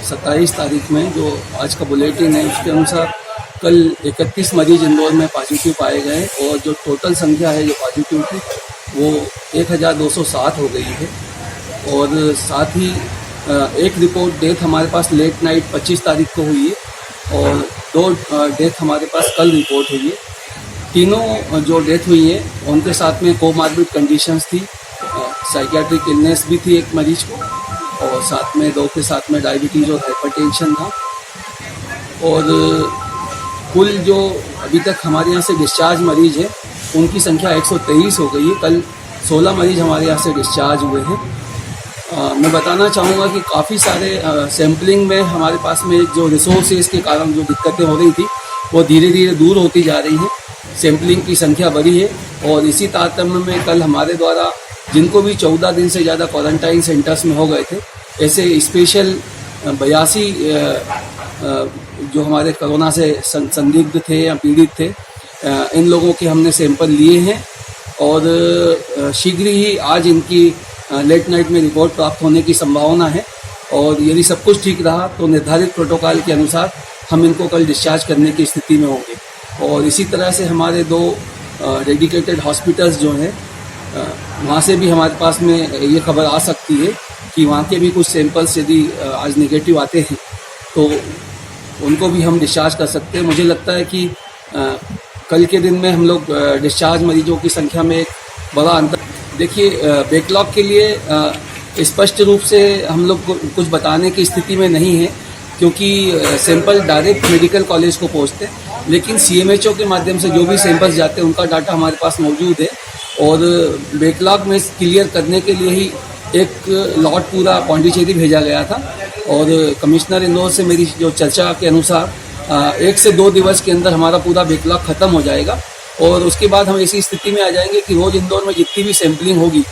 27 तारीख में जो आज का बुलेटिन है उसके अनुसार कल 31 मरीज इंदौर में पॉजिटिव पाए गए और जो टोटल संख्या है जो पॉजिटिव की वो 1207 हो गई है। और साथ ही एक रिपोर्ट डेथ हमारे पास लेट नाइट 25 तारीख को हुई है और 2 डेथ हमारे पास कल रिपोर्ट हुई है। तीनों जो डेथ हुई है उनके साथ में कोमार्बिड कंडीशंस थी, साइकियाट्रिक इलनेस भी थी एक मरीज को और साथ में 2 के साथ में डायबिटीज़ और हाइपरटेंशन था। और कुल जो अभी तक हमारे यहाँ से डिस्चार्ज मरीज है उनकी संख्या 123 हो गई है। कल 16 मरीज हमारे यहाँ से डिस्चार्ज हुए हैं। मैं बताना चाहूँगा कि काफ़ी सारे सैम्पलिंग में हमारे पास में जो रिसोर्सेज के कारण जो दिक्कतें हो रही थी वो धीरे धीरे दूर होती जा रही हैं। सैम्पलिंग की संख्या बढ़ी है और इसी तारतम्य में कल हमारे द्वारा जिनको भी 14 दिन से ज़्यादा क्वारंटाइन सेंटर्स में हो गए थे ऐसे स्पेशल 82 जो हमारे कोरोना से संदिग्ध थे या पीड़ित थे इन लोगों के हमने सैंपल लिए हैं और शीघ्र ही आज इनकी लेट नाइट में रिपोर्ट प्राप्त होने की संभावना है। और यदि सब कुछ ठीक रहा तो निर्धारित प्रोटोकॉल के अनुसार हम इनको कल डिस्चार्ज करने की स्थिति में होंगे। और इसी तरह से हमारे 2 डेडिकेटेड हॉस्पिटल्स जो हैं वहाँ से भी हमारे पास में ये खबर आ सकती है कि वहाँ के भी कुछ सैंपल्स यदि आज नेगेटिव आते हैं तो उनको भी हम डिस्चार्ज कर सकते हैं। मुझे लगता है कि कल के दिन में हम लोग डिस्चार्ज मरीजों की संख्या में एक बड़ा अंतर देखिए। बैकलॉग के लिए स्पष्ट रूप से हम लोग कुछ बताने की स्थिति में नहीं है क्योंकि सैंपल डायरेक्ट मेडिकल कॉलेज को पहुँचते हैं, लेकिन CMHO के माध्यम से जो भी सैंपल्स जाते हैं उनका डाटा हमारे पास मौजूद है और बैकलॉग में क्लियर करने के लिए ही एक लॉट पूरा पौंडीचेरी भेजा गया था। और कमिश्नर इंदौर से मेरी जो चर्चा के अनुसार 1 से 2 दिवस के अंदर हमारा पूरा बैकलॉग ख़त्म हो जाएगा और उसके बाद हम ऐसी स्थिति में आ जाएंगे कि रोज़ इंदौर में जितनी भी सैम्पलिंग होगी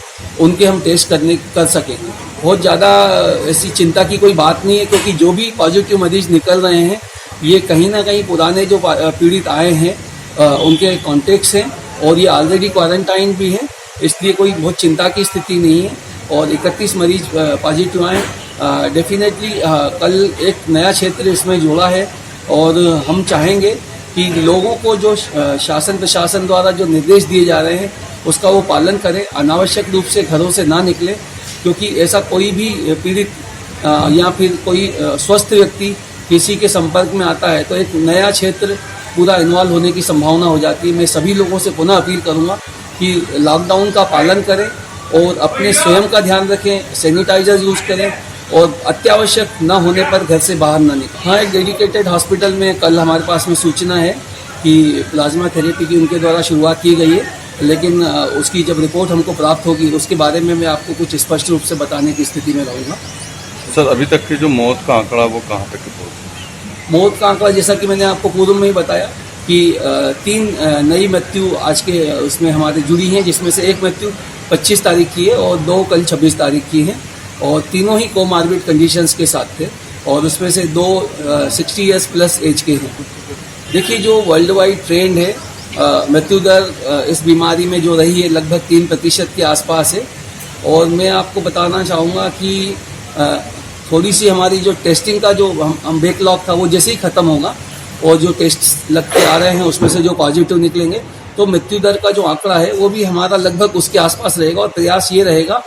उनके हम टेस्ट कर सकेंगे। बहुत ज़्यादा ऐसी चिंता की कोई बात नहीं है क्योंकि जो भी पॉजिटिव मरीज निकल रहे हैं ये कहीं ना कहीं पुराने जो पीड़ित आए हैं उनके कॉन्टेक्ट्स हैं और ये ऑलरेडी क्वारंटाइन भी हैं, इसलिए कोई बहुत चिंता की स्थिति नहीं है। और 31 मरीज पॉजिटिव आए डेफिनेटली कल एक नया क्षेत्र इसमें जोड़ा है और हम चाहेंगे कि लोगों को जो शासन प्रशासन द्वारा जो निर्देश दिए जा रहे हैं उसका वो पालन करें, अनावश्यक रूप से घरों से ना निकले क्योंकि ऐसा कोई भी पीड़ित या फिर कोई स्वस्थ व्यक्ति किसी के संपर्क में आता है तो एक नया क्षेत्र पूरा इन्वॉल्व होने की संभावना हो जाती है। मैं सभी लोगों से पुनः अपील करूँगा कि लॉकडाउन का पालन करें और अपने स्वयं का ध्यान रखें, सैनिटाइजर यूज़ करें और अत्यावश्यक न होने पर घर से बाहर न निकलें। हाँ, एक डेडिकेटेड हॉस्पिटल में कल हमारे पास में सूचना है कि प्लाज्मा थेरेपी की उनके द्वारा शुरुआत की गई है, लेकिन उसकी जब रिपोर्ट हमको प्राप्त होगी उसके बारे में मैं आपको कुछ स्पष्ट रूप से बताने की स्थिति में रहूँगा। सर, अभी तक की जो मौत का आंकड़ा वो कहाँ तक पहुँचा? मौत का आंकड़ा जैसा कि मैंने आपको पूर्व में ही बताया कि 3 नई मृत्यु आज के उसमें हमारे जुड़ी हैं, जिसमें से एक मृत्यु 25 तारीख की है और 2 कल 26 तारीख की हैं और तीनों ही कोमार्बिड कंडीशंस के साथ थे और उसमें से 2 60 ईयर्स प्लस एज के हैं। देखिए, जो वर्ल्ड वाइड ट्रेंड है मृत्यु दर इस बीमारी में जो रही है लगभग 3% के आसपास है। और मैं आपको बताना चाहूँगा कि थोड़ी सी हमारी जो टेस्टिंग का जो हम बैकलॉग था वो जैसे ही ख़त्म होगा और जो टेस्ट लगते आ रहे हैं उसमें से जो पॉजिटिव निकलेंगे तो मृत्यु दर का जो आंकड़ा है वो भी हमारा लगभग उसके आसपास रहेगा। और प्रयास ये रहेगा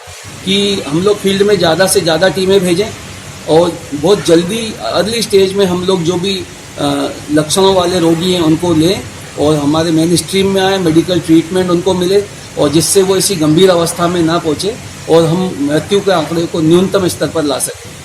कि हम लोग फील्ड में ज़्यादा से ज़्यादा टीमें भेजें और बहुत जल्दी अर्ली स्टेज में हम लोग जो भी लक्षणों वाले रोगी हैं उनको लें और हमारे मेन स्ट्रीम में आए, मेडिकल ट्रीटमेंट उनको मिले और जिससे वो इसी गंभीर अवस्था में ना पहुँचे और हम मृत्यु के आंकड़े को न्यूनतम स्तर पर ला सकें।